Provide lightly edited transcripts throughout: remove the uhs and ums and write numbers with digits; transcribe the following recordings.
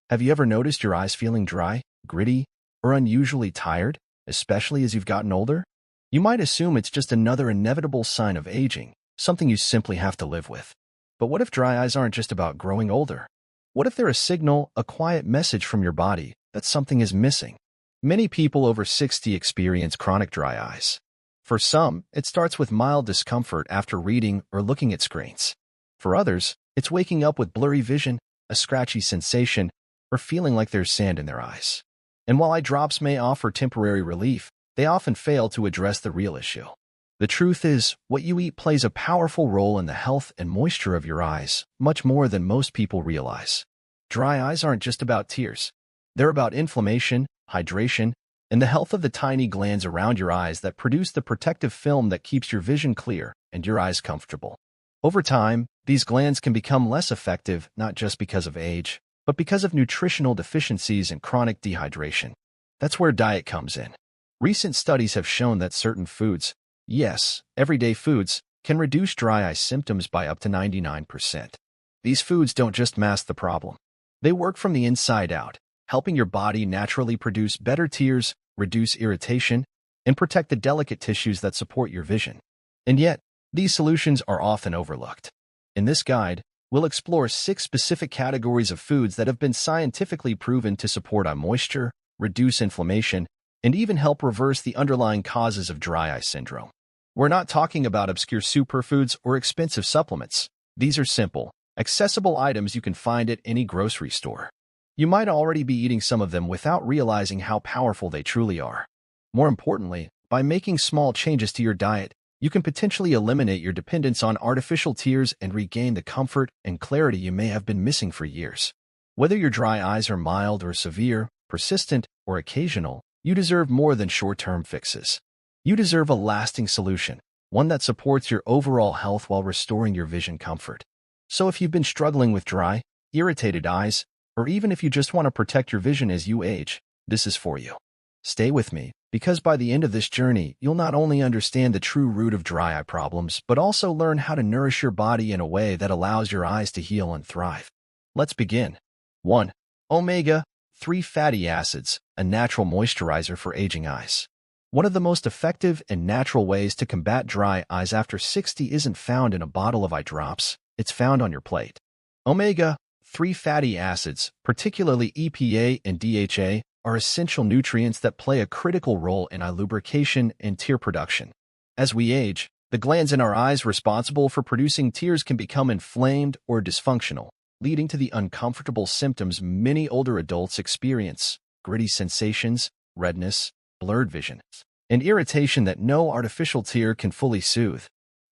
Have you ever noticed your eyes feeling dry, gritty, or unusually tired, especially as you've gotten older? You might assume it's just another inevitable sign of aging, something you simply have to live with. But what if dry eyes aren't just about growing older? What if they're a signal, a quiet message from your body that something is missing? Many people over 60 experience chronic dry eyes. For some, it starts with mild discomfort after reading or looking at screens. For others, it's waking up with blurry vision, a scratchy sensation, or feeling like there's sand in their eyes. And while eye drops may offer temporary relief, they often fail to address the real issue. The truth is, what you eat plays a powerful role in the health and moisture of your eyes, much more than most people realize. Dry eyes aren't just about tears. They're about inflammation, hydration, and the health of the tiny glands around your eyes that produce the protective film that keeps your vision clear and your eyes comfortable. Over time, these glands can become less effective not just because of age, but because of nutritional deficiencies and chronic dehydration. That's where diet comes in. Recent studies have shown that certain foods, yes, everyday foods, can reduce dry eye symptoms by up to 99%. These foods don't just mask the problem. They work from the inside out, helping your body naturally produce better tears, reduce irritation, and protect the delicate tissues that support your vision. And yet, these solutions are often overlooked. In this guide, we'll explore 6 specific categories of foods that have been scientifically proven to support eye moisture, reduce inflammation, and even help reverse the underlying causes of dry eye syndrome. We're not talking about obscure superfoods or expensive supplements. These are simple, accessible items you can find at any grocery store. You might already be eating some of them without realizing how powerful they truly are. More importantly, by making small changes to your diet, you can potentially eliminate your dependence on artificial tears and regain the comfort and clarity you may have been missing for years. Whether your dry eyes are mild or severe, persistent or occasional, you deserve more than short-term fixes. You deserve a lasting solution, one that supports your overall health while restoring your vision comfort. So if you've been struggling with dry, irritated eyes, or even if you just want to protect your vision as you age, this is for you. Stay with me, because by the end of this journey, you'll not only understand the true root of dry eye problems, but also learn how to nourish your body in a way that allows your eyes to heal and thrive. Let's begin. 1. Omega-3 fatty acids, a natural moisturizer for aging eyes. One of the most effective and natural ways to combat dry eyes after 60 isn't found in a bottle of eye drops, it's found on your plate. Omega-3 fatty acids, particularly EPA and DHA, are essential nutrients that play a critical role in eye lubrication and tear production. As we age, the glands in our eyes responsible for producing tears can become inflamed or dysfunctional, leading to the uncomfortable symptoms many older adults experience: gritty sensations, redness, blurred vision, and irritation that no artificial tear can fully soothe.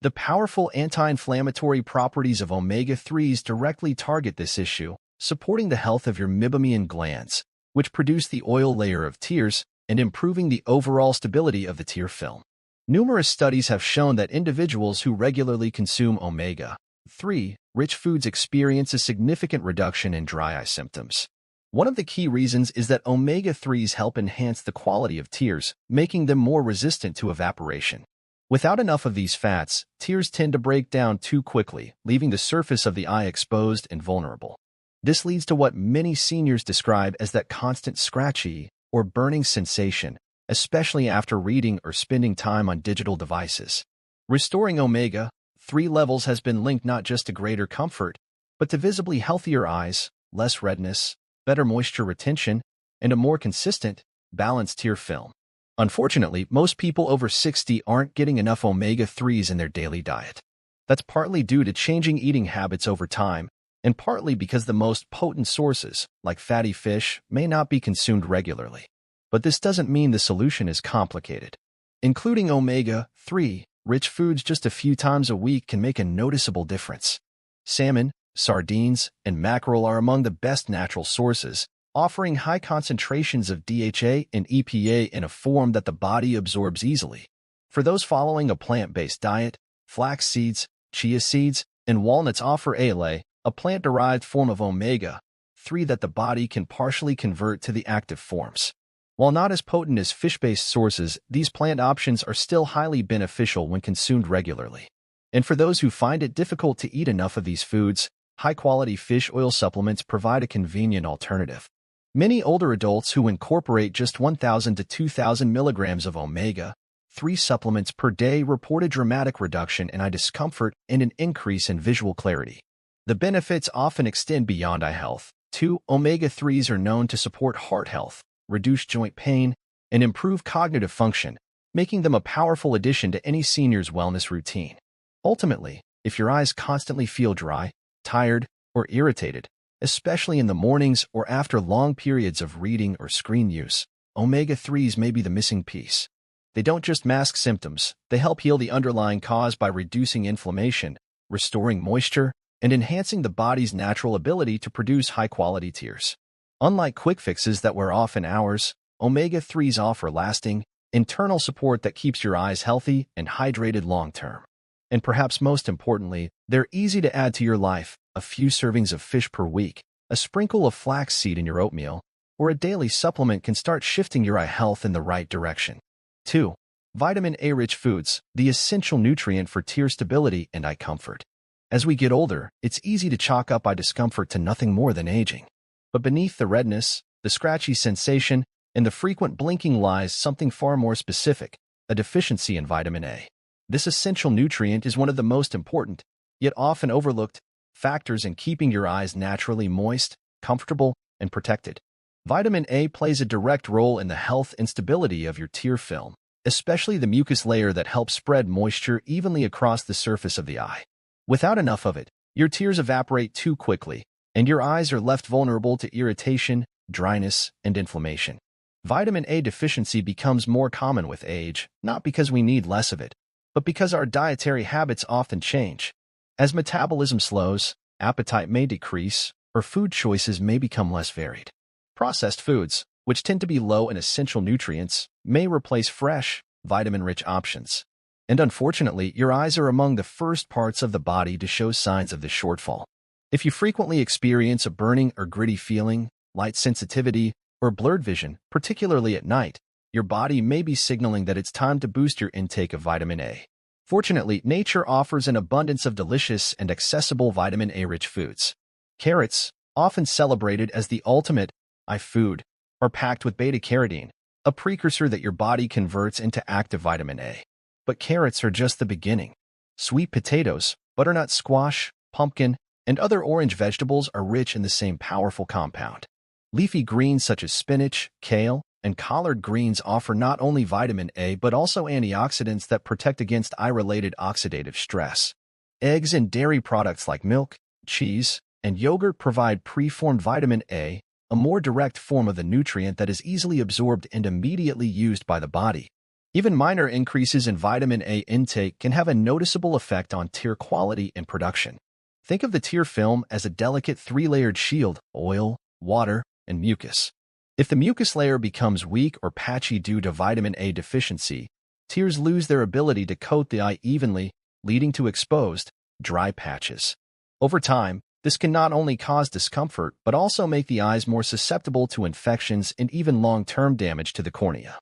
The powerful anti-inflammatory properties of omega-3s directly target this issue, supporting the health of your meibomian glands, which produce the oil layer of tears, and improving the overall stability of the tear film. Numerous studies have shown that individuals who regularly consume omega-3 rich foods experience a significant reduction in dry eye symptoms. One of the key reasons is that omega-3s help enhance the quality of tears, making them more resistant to evaporation. Without enough of these fats, tears tend to break down too quickly, leaving the surface of the eye exposed and vulnerable. This leads to what many seniors describe as that constant scratchy or burning sensation, especially after reading or spending time on digital devices. Restoring omega-3 levels has been linked not just to greater comfort, but to visibly healthier eyes, less redness, better moisture retention, and a more consistent, balanced tear film. Unfortunately, most people over 60 aren't getting enough omega-3s in their daily diet. That's partly due to changing eating habits over time, and partly because the most potent sources, like fatty fish, may not be consumed regularly. But this doesn't mean the solution is complicated. Including omega-3 rich foods just a few times a week can make a noticeable difference. Salmon, sardines, and mackerel are among the best natural sources, offering high concentrations of DHA and EPA in a form that the body absorbs easily. For those following a plant-based diet, flax seeds, chia seeds, and walnuts offer ALA, a plant-derived form of omega-3 that the body can partially convert to the active forms. While not as potent as fish-based sources, these plant options are still highly beneficial when consumed regularly. And for those who find it difficult to eat enough of these foods, high-quality fish oil supplements provide a convenient alternative. Many older adults who incorporate just 1,000 to 2,000 milligrams of omega-3 supplements per day report a dramatic reduction in eye discomfort and an increase in visual clarity. The benefits often extend beyond eye health. 2. Omega-3s are known to support heart health, reduce joint pain, and improve cognitive function, making them a powerful addition to any senior's wellness routine. Ultimately, if your eyes constantly feel dry, tired, or irritated, especially in the mornings or after long periods of reading or screen use, omega-3s may be the missing piece. They don't just mask symptoms, they help heal the underlying cause by reducing inflammation, restoring moisture, and enhancing the body's natural ability to produce high-quality tears. Unlike quick fixes that wear off in hours, omega-3s offer lasting, internal support that keeps your eyes healthy and hydrated long-term. And perhaps most importantly, they're easy to add to your life. A few servings of fish per week, a sprinkle of flaxseed in your oatmeal, or a daily supplement can start shifting your eye health in the right direction. 2. Vitamin A-rich foods, the essential nutrient for tear stability and eye comfort. As we get older, it's easy to chalk up eye discomfort to nothing more than aging. But beneath the redness, the scratchy sensation, and the frequent blinking lies something far more specific, a deficiency in vitamin A. This essential nutrient is one of the most important, yet often overlooked, factors in keeping your eyes naturally moist, comfortable, and protected. Vitamin A plays a direct role in the health and stability of your tear film, especially the mucus layer that helps spread moisture evenly across the surface of the eye. Without enough of it, your tears evaporate too quickly, and your eyes are left vulnerable to irritation, dryness, and inflammation. Vitamin A deficiency becomes more common with age, not because we need less of it, but because our dietary habits often change. As metabolism slows, appetite may decrease, or food choices may become less varied. Processed foods, which tend to be low in essential nutrients, may replace fresh, vitamin-rich options. And unfortunately, your eyes are among the first parts of the body to show signs of this shortfall. If you frequently experience a burning or gritty feeling, light sensitivity, or blurred vision, particularly at night, your body may be signaling that it's time to boost your intake of vitamin A. Fortunately, nature offers an abundance of delicious and accessible vitamin A-rich foods. Carrots, often celebrated as the ultimate eye food, are packed with beta-carotene, a precursor that your body converts into active vitamin A. But carrots are just the beginning. Sweet potatoes, butternut squash, pumpkin, and other orange vegetables are rich in the same powerful compound. Leafy greens such as spinach, kale, and collard greens offer not only vitamin A but also antioxidants that protect against eye-related oxidative stress. Eggs and dairy products like milk, cheese, and yogurt provide preformed vitamin A, a more direct form of the nutrient that is easily absorbed and immediately used by the body. Even minor increases in vitamin A intake can have a noticeable effect on tear quality and production. Think of the tear film as a delicate three-layered shield: oil, water, and mucus. If the mucus layer becomes weak or patchy due to vitamin A deficiency, tears lose their ability to coat the eye evenly, leading to exposed, dry patches. Over time, this can not only cause discomfort but also make the eyes more susceptible to infections and even long-term damage to the cornea.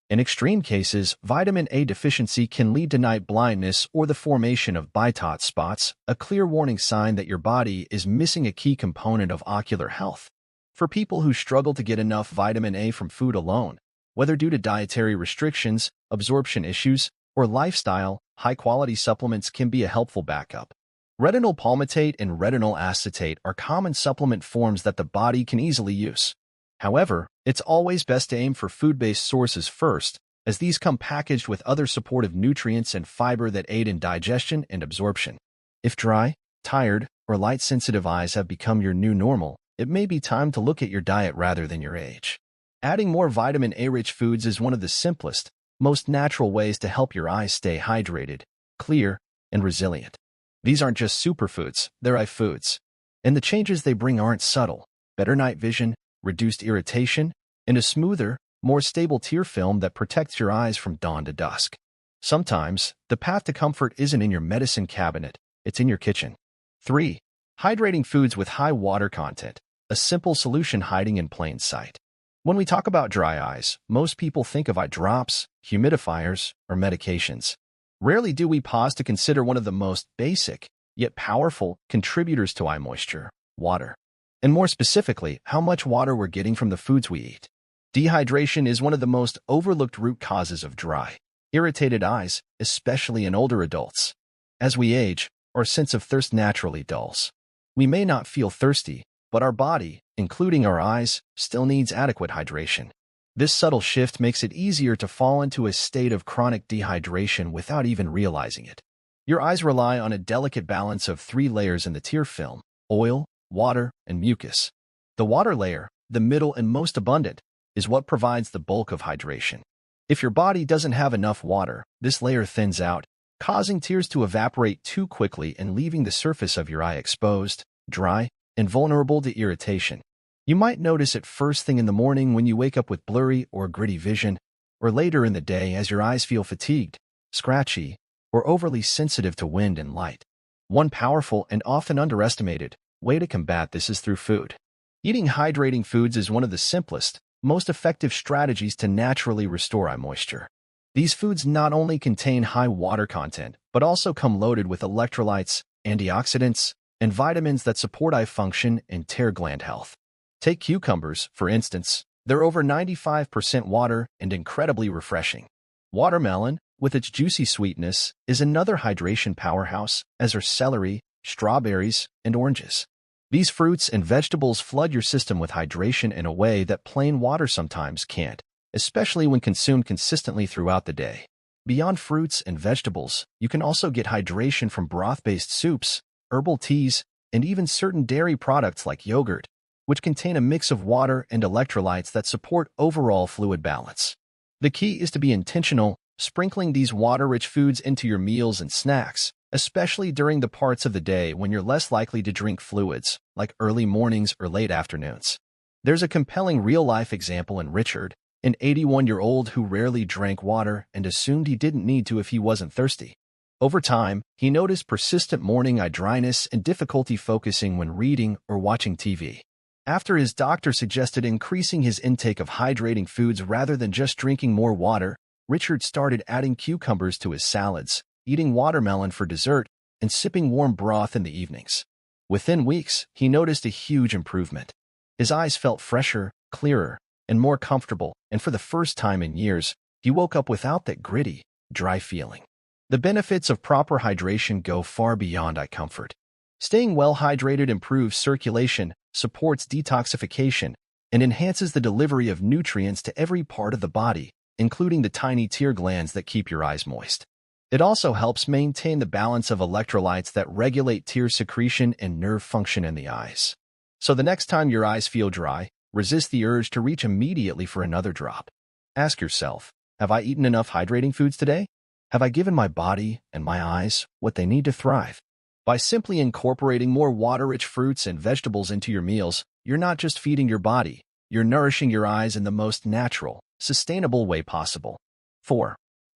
In extreme cases, vitamin A deficiency can lead to night blindness or the formation of bitot spots, a clear warning sign that your body is missing a key component of ocular health. For people who struggle to get enough vitamin A from food alone, whether due to dietary restrictions, absorption issues, or lifestyle, high-quality supplements can be a helpful backup. Retinol palmitate and retinol acetate are common supplement forms that the body can easily use. However, it's always best to aim for food-based sources first, as these come packaged with other supportive nutrients and fiber that aid in digestion and absorption. If dry, tired, or light-sensitive eyes have become your new normal, it may be time to look at your diet rather than your age. Adding more vitamin A-rich foods is one of the simplest, most natural ways to help your eyes stay hydrated, clear, and resilient. These aren't just superfoods, they're eye foods. And the changes they bring aren't subtle: better night vision, reduced irritation, and a smoother, more stable tear film that protects your eyes from dawn to dusk. Sometimes, the path to comfort isn't in your medicine cabinet, it's in your kitchen. 3. Hydrating foods with high water content, a simple solution hiding in plain sight. When we talk about dry eyes, most people think of eye drops, humidifiers, or medications. Rarely do we pause to consider one of the most basic, yet powerful contributors to eye moisture: water. And more specifically, how much water we're getting from the foods we eat. Dehydration is one of the most overlooked root causes of dry, irritated eyes, especially in older adults. As we age, our sense of thirst naturally dulls. We may not feel thirsty, but our body, including our eyes, still needs adequate hydration. This subtle shift makes it easier to fall into a state of chronic dehydration without even realizing it. Your eyes rely on a delicate balance of 3 layers in the tear film: oil, water, and mucus. The water layer, the middle and most abundant, is what provides the bulk of hydration. If your body doesn't have enough water, this layer thins out, causing tears to evaporate too quickly and leaving the surface of your eye exposed, dry, and vulnerable to irritation. You might notice it first thing in the morning when you wake up with blurry or gritty vision, or later in the day as your eyes feel fatigued, scratchy, or overly sensitive to wind and light. One powerful and often underestimated way to combat this is through food. Eating hydrating foods is one of the simplest, most effective strategies to naturally restore eye moisture. These foods not only contain high water content, but also come loaded with electrolytes, antioxidants, and vitamins that support eye function and tear gland health. Take cucumbers, for instance. They're over 95% water and incredibly refreshing. Watermelon, with its juicy sweetness, is another hydration powerhouse, as are celery, strawberries, and oranges. These fruits and vegetables flood your system with hydration in a way that plain water sometimes can't, especially when consumed consistently throughout the day. Beyond fruits and vegetables, you can also get hydration from broth-based soups, herbal teas, and even certain dairy products like yogurt, which contain a mix of water and electrolytes that support overall fluid balance. The key is to be intentional, sprinkling these water-rich foods into your meals and snacks, especially during the parts of the day when you're less likely to drink fluids, like early mornings or late afternoons. There's a compelling real-life example in Richard, an 81-year-old who rarely drank water and assumed he didn't need to if he wasn't thirsty. Over time, he noticed persistent morning eye dryness and difficulty focusing when reading or watching TV. After his doctor suggested increasing his intake of hydrating foods rather than just drinking more water, Richard started adding cucumbers to his salads, eating watermelon for dessert, and sipping warm broth in the evenings. Within weeks, he noticed a huge improvement. His eyes felt fresher, clearer, and more comfortable, and for the first time in years, he woke up without that gritty, dry feeling. The benefits of proper hydration go far beyond eye comfort. Staying well hydrated improves circulation, supports detoxification, and enhances the delivery of nutrients to every part of the body, including the tiny tear glands that keep your eyes moist. It also helps maintain the balance of electrolytes that regulate tear secretion and nerve function in the eyes. So the next time your eyes feel dry, resist the urge to reach immediately for another drop. Ask yourself, have I eaten enough hydrating foods today? Have I given my body and my eyes what they need to thrive? By simply incorporating more water-rich fruits and vegetables into your meals, you're not just feeding your body, you're nourishing your eyes in the most natural, sustainable way possible. 4.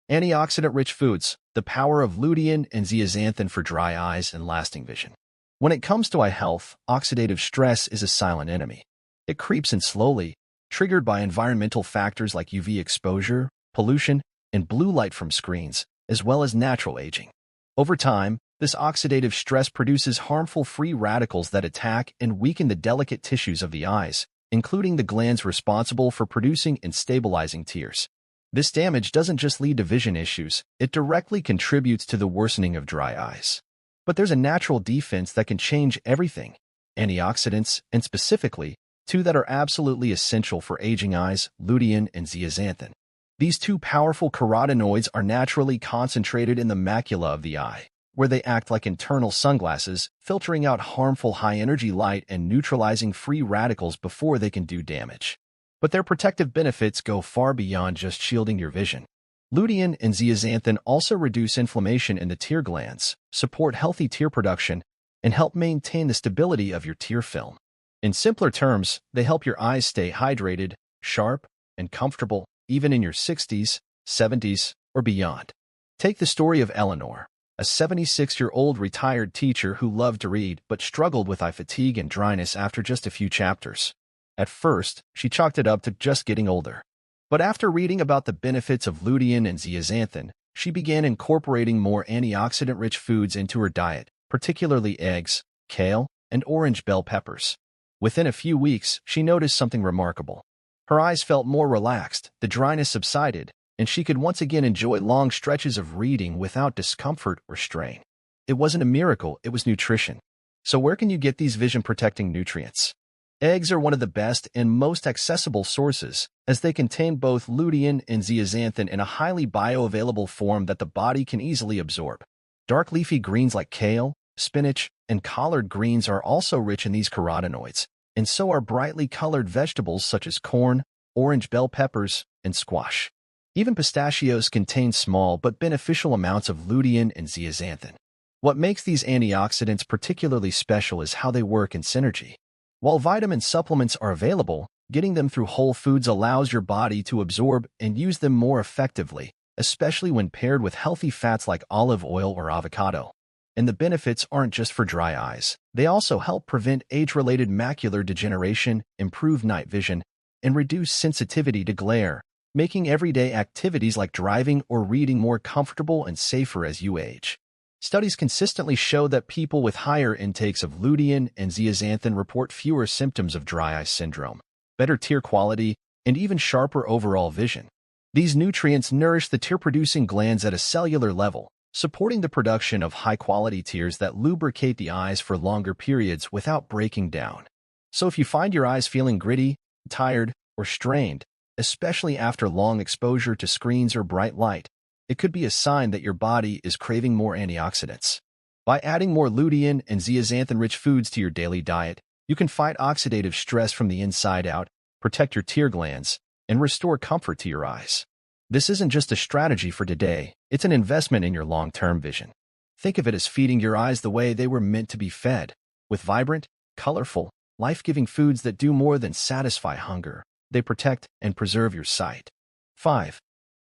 Antioxidant-rich foods, the power of lutein and zeaxanthin for dry eyes and lasting vision. When it comes to eye health, oxidative stress is a silent enemy. It creeps in slowly, triggered by environmental factors like UV exposure, pollution, and blue light from screens, as well as natural aging. Over time, this oxidative stress produces harmful free radicals that attack and weaken the delicate tissues of the eyes, including the glands responsible for producing and stabilizing tears. This damage doesn't just lead to vision issues, it directly contributes to the worsening of dry eyes. But there's a natural defense that can change everything: antioxidants, and specifically, 2 that are absolutely essential for aging eyes: lutein and zeaxanthin. These 2 powerful carotenoids are naturally concentrated in the macula of the eye, where they act like internal sunglasses, filtering out harmful high-energy light and neutralizing free radicals before they can do damage. But their protective benefits go far beyond just shielding your vision. Lutein and zeaxanthin also reduce inflammation in the tear glands, support healthy tear production, and help maintain the stability of your tear film. In simpler terms, they help your eyes stay hydrated, sharp, and comfortable, even in your 60s, 70s, or beyond. Take the story of Eleanor, a 76-year-old retired teacher who loved to read but struggled with eye fatigue and dryness after just a few chapters. At first, she chalked it up to just getting older. But after reading about the benefits of lutein and zeaxanthin, she began incorporating more antioxidant-rich foods into her diet, particularly eggs, kale, and orange bell peppers. Within a few weeks, she noticed something remarkable. Her eyes felt more relaxed, the dryness subsided, and she could once again enjoy long stretches of reading without discomfort or strain. It wasn't a miracle, it was nutrition. So where can you get these vision-protecting nutrients? Eggs are one of the best and most accessible sources, as they contain both lutein and zeaxanthin in a highly bioavailable form that the body can easily absorb. Dark leafy greens like kale, spinach, and collard greens are also rich in these carotenoids, and so are brightly colored vegetables such as corn, orange bell peppers, and squash. Even pistachios contain small but beneficial amounts of lutein and zeaxanthin. What makes these antioxidants particularly special is how they work in synergy. While vitamin supplements are available, getting them through whole foods allows your body to absorb and use them more effectively, especially when paired with healthy fats like olive oil or avocado. And the benefits aren't just for dry eyes. They also help prevent age-related macular degeneration, improve night vision, and reduce sensitivity to glare, making everyday activities like driving or reading more comfortable and safer as you age. Studies consistently show that people with higher intakes of lutein and zeaxanthin report fewer symptoms of dry eye syndrome, better tear quality, and even sharper overall vision. These nutrients nourish the tear-producing glands at a cellular level, supporting the production of high-quality tears that lubricate the eyes for longer periods without breaking down. So if you find your eyes feeling gritty, tired, or strained, especially after long exposure to screens or bright light, it could be a sign that your body is craving more antioxidants. By adding more lutein and zeaxanthin-rich foods to your daily diet, you can fight oxidative stress from the inside out, protect your tear glands, and restore comfort to your eyes. This isn't just a strategy for today, it's an investment in your long-term vision. Think of it as feeding your eyes the way they were meant to be fed, with vibrant, colorful, life-giving foods that do more than satisfy hunger. They protect and preserve your sight. 5.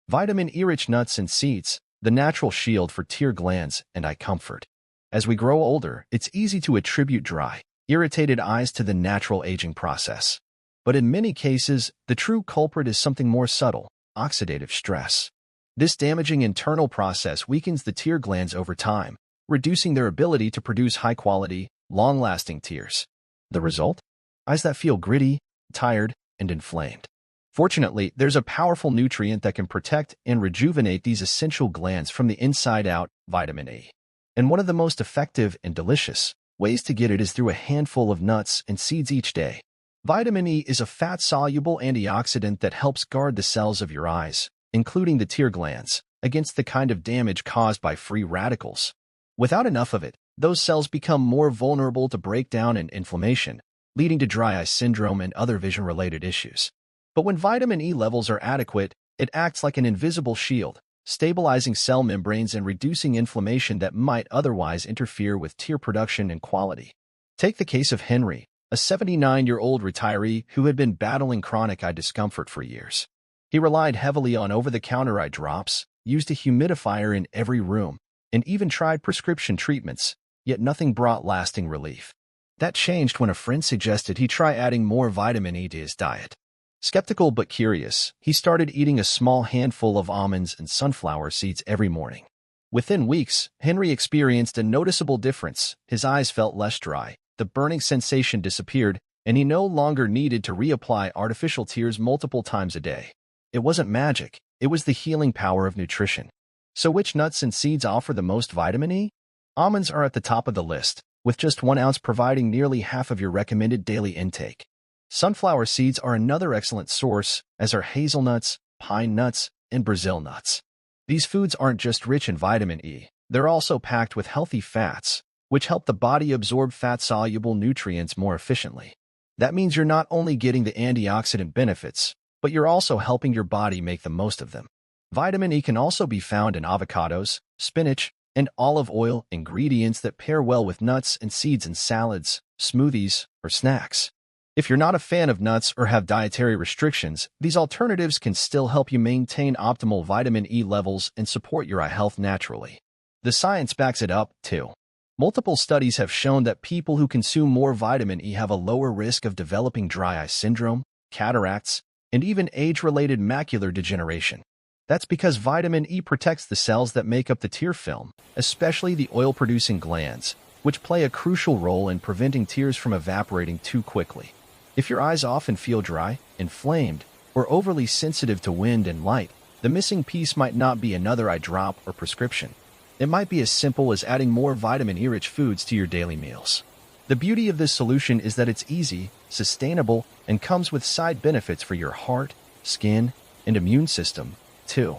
Vitamin E-rich nuts and seeds, the natural shield for tear glands and eye comfort. As we grow older, it's easy to attribute dry, irritated eyes to the natural aging process. But in many cases, the true culprit is something more subtle: oxidative stress. This damaging internal process weakens the tear glands over time, reducing their ability to produce high-quality, long-lasting tears. The result? Eyes that feel gritty, tired, and inflamed. Fortunately, there's a powerful nutrient that can protect and rejuvenate these essential glands from the inside out: vitamin E. And one of the most effective and delicious ways to get it is through a handful of nuts and seeds each day. Vitamin E is a fat-soluble antioxidant that helps guard the cells of your eyes, including the tear glands, against the kind of damage caused by free radicals. Without enough of it, those cells become more vulnerable to breakdown and inflammation, leading to dry eye syndrome and other vision-related issues. But when vitamin E levels are adequate, it acts like an invisible shield, stabilizing cell membranes and reducing inflammation that might otherwise interfere with tear production and quality. Take the case of Henry, a 79-year-old retiree who had been battling chronic eye discomfort for years. He relied heavily on over-the-counter eye drops, used a humidifier in every room, and even tried prescription treatments, yet nothing brought lasting relief. That changed when a friend suggested he try adding more vitamin E to his diet. Skeptical but curious, he started eating a small handful of almonds and sunflower seeds every morning. Within weeks, Henry experienced a noticeable difference. His eyes felt less dry, the burning sensation disappeared, and he no longer needed to reapply artificial tears multiple times a day. It wasn't magic, it was the healing power of nutrition. So which nuts and seeds offer the most vitamin E? Almonds are at the top of the list, with just 1 ounce providing nearly half of your recommended daily intake. Sunflower seeds are another excellent source, as are hazelnuts, pine nuts, and Brazil nuts. These foods aren't just rich in vitamin E, they're also packed with healthy fats, which help the body absorb fat-soluble nutrients more efficiently. That means you're not only getting the antioxidant benefits, but you're also helping your body make the most of them. Vitamin E can also be found in avocados, spinach, and olive oil, ingredients that pair well with nuts and seeds in salads, smoothies, or snacks. If you're not a fan of nuts or have dietary restrictions, these alternatives can still help you maintain optimal vitamin E levels and support your eye health naturally. The science backs it up, too. Multiple studies have shown that people who consume more vitamin E have a lower risk of developing dry eye syndrome, cataracts, and even age-related macular degeneration. That's because vitamin E protects the cells that make up the tear film, especially the oil-producing glands, which play a crucial role in preventing tears from evaporating too quickly. If your eyes often feel dry, inflamed, or overly sensitive to wind and light, the missing piece might not be another eye drop or prescription. It might be as simple as adding more vitamin E-rich foods to your daily meals. The beauty of this solution is that it's easy, sustainable, and comes with side benefits for your heart, skin, and immune system, too.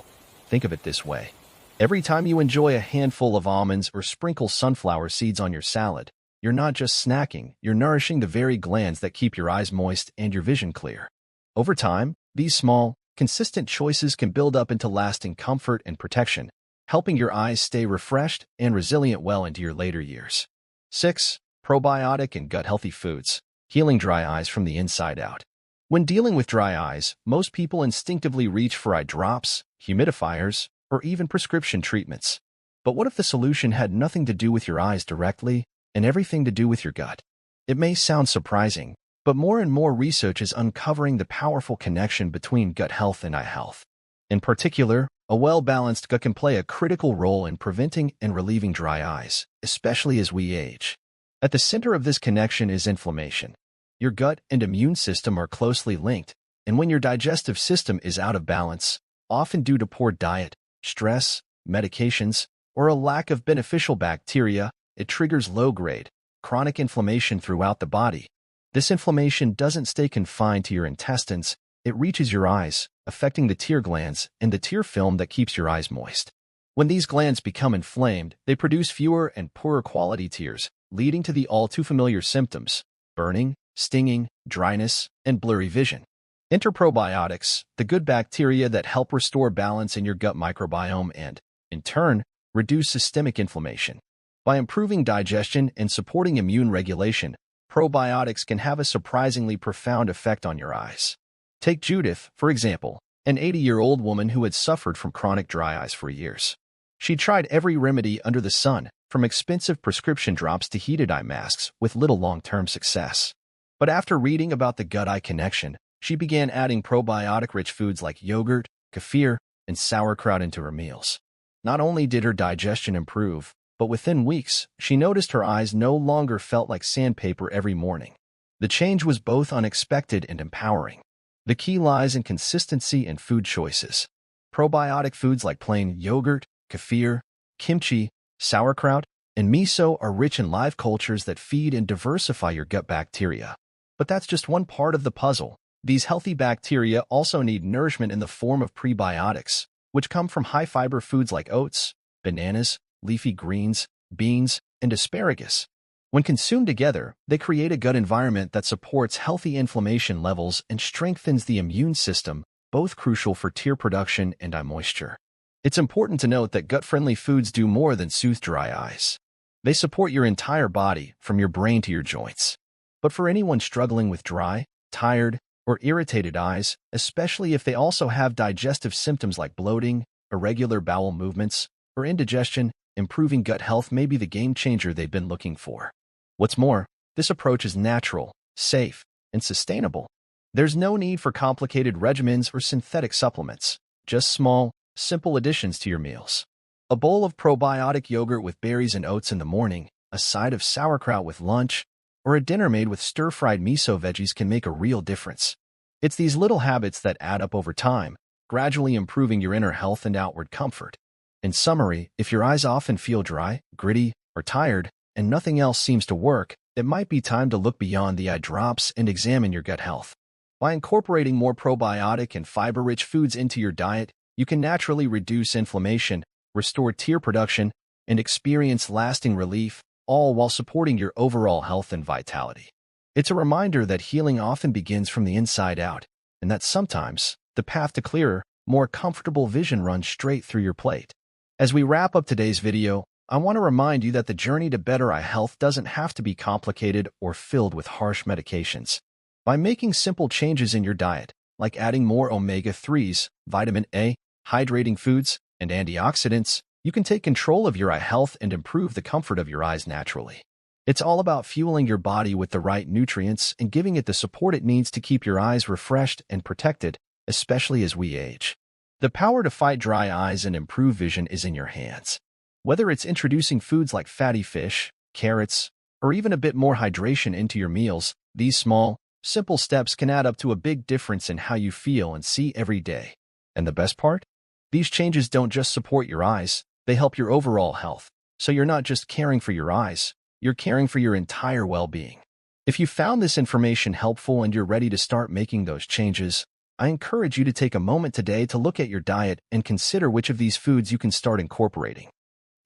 Think of it this way. Every time you enjoy a handful of almonds or sprinkle sunflower seeds on your salad, you're not just snacking, you're nourishing the very glands that keep your eyes moist and your vision clear. Over time, these small, consistent choices can build up into lasting comfort and protection, helping your eyes stay refreshed and resilient well into your later years. 6. Probiotic and gut-healthy foods, healing dry eyes from the inside out. When dealing with dry eyes, most people instinctively reach for eye drops, humidifiers, or even prescription treatments. But what if the solution had nothing to do with your eyes directly and everything to do with your gut? It may sound surprising, but more and more research is uncovering the powerful connection between gut health and eye health. In particular, a well-balanced gut can play a critical role in preventing and relieving dry eyes, especially as we age. At the center of this connection is inflammation. Your gut and immune system are closely linked, and when your digestive system is out of balance, often due to poor diet, stress, medications, or a lack of beneficial bacteria, it triggers low-grade, chronic inflammation throughout the body. This inflammation doesn't stay confined to your intestines, it reaches your eyes, affecting the tear glands and the tear film that keeps your eyes moist. When these glands become inflamed, they produce fewer and poorer quality tears, leading to the all-too-familiar symptoms: burning, stinging, dryness, and blurry vision. Enter probiotics, the good bacteria that help restore balance in your gut microbiome and, in turn, reduce systemic inflammation. By improving digestion and supporting immune regulation, probiotics can have a surprisingly profound effect on your eyes. Take Judith, for example, an 80-year-old woman who had suffered from chronic dry eyes for years. She tried every remedy under the sun, from expensive prescription drops to heated eye masks, with little long-term success. But after reading about the gut-eye connection, she began adding probiotic-rich foods like yogurt, kefir, and sauerkraut into her meals. Not only did her digestion improve, but within weeks, she noticed her eyes no longer felt like sandpaper every morning. The change was both unexpected and empowering. The key lies in consistency in food choices. Probiotic foods like plain yogurt, kefir, kimchi, sauerkraut, and miso are rich in live cultures that feed and diversify your gut bacteria. But that's just one part of the puzzle. These healthy bacteria also need nourishment in the form of prebiotics, which come from high-fiber foods like oats, bananas, leafy greens, beans, and asparagus. When consumed together, they create a gut environment that supports healthy inflammation levels and strengthens the immune system, both crucial for tear production and eye moisture. It's important to note that gut-friendly foods do more than soothe dry eyes. They support your entire body, from your brain to your joints. But for anyone struggling with dry, tired, or irritated eyes, especially if they also have digestive symptoms like bloating, irregular bowel movements, or indigestion, improving gut health may be the game-changer they've been looking for. What's more, this approach is natural, safe, and sustainable. There's no need for complicated regimens or synthetic supplements, just small, simple additions to your meals. A bowl of probiotic yogurt with berries and oats in the morning, a side of sauerkraut with lunch, or a dinner made with stir-fried miso veggies can make a real difference. It's these little habits that add up over time, gradually improving your inner health and outward comfort. In summary, if your eyes often feel dry, gritty, or tired, and nothing else seems to work, it might be time to look beyond the eye drops and examine your gut health. By incorporating more probiotic and fiber-rich foods into your diet, you can naturally reduce inflammation, restore tear production, and experience lasting relief, all while supporting your overall health and vitality. It's a reminder that healing often begins from the inside out, and that sometimes the path to clearer, more comfortable vision runs straight through your plate. As we wrap up today's video, I want to remind you that the journey to better eye health doesn't have to be complicated or filled with harsh medications. By making simple changes in your diet, like adding more omega-3s, vitamin A, hydrating foods, and antioxidants, you can take control of your eye health and improve the comfort of your eyes naturally. It's all about fueling your body with the right nutrients and giving it the support it needs to keep your eyes refreshed and protected, especially as we age. The power to fight dry eyes and improve vision is in your hands. Whether it's introducing foods like fatty fish, carrots, or even a bit more hydration into your meals, these small, simple steps can add up to a big difference in how you feel and see every day. And the best part? These changes don't just support your eyes, they help your overall health. So you're not just caring for your eyes, you're caring for your entire well-being. If you found this information helpful and you're ready to start making those changes, I encourage you to take a moment today to look at your diet and consider which of these foods you can start incorporating.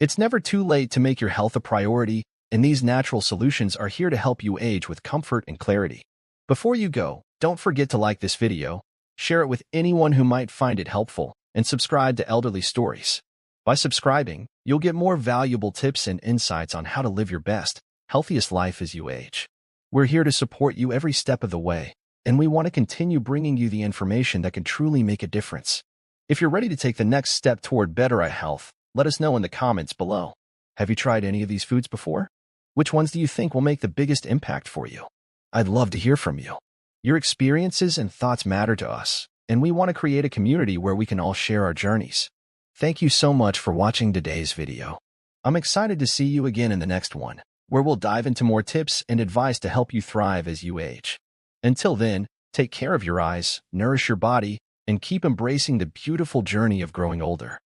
It's never too late to make your health a priority, and these natural solutions are here to help you age with comfort and clarity. Before you go, don't forget to like this video, share it with anyone who might find it helpful, and subscribe to Elderly Stories. By subscribing, you'll get more valuable tips and insights on how to live your best, healthiest life as you age. We're here to support you every step of the way, and we want to continue bringing you the information that can truly make a difference. If you're ready to take the next step toward better eye health, let us know in the comments below. Have you tried any of these foods before? Which ones do you think will make the biggest impact for you? I'd love to hear from you. Your experiences and thoughts matter to us, and we want to create a community where we can all share our journeys. Thank you so much for watching today's video. I'm excited to see you again in the next one, where we'll dive into more tips and advice to help you thrive as you age. Until then, take care of your eyes, nourish your body, and keep embracing the beautiful journey of growing older.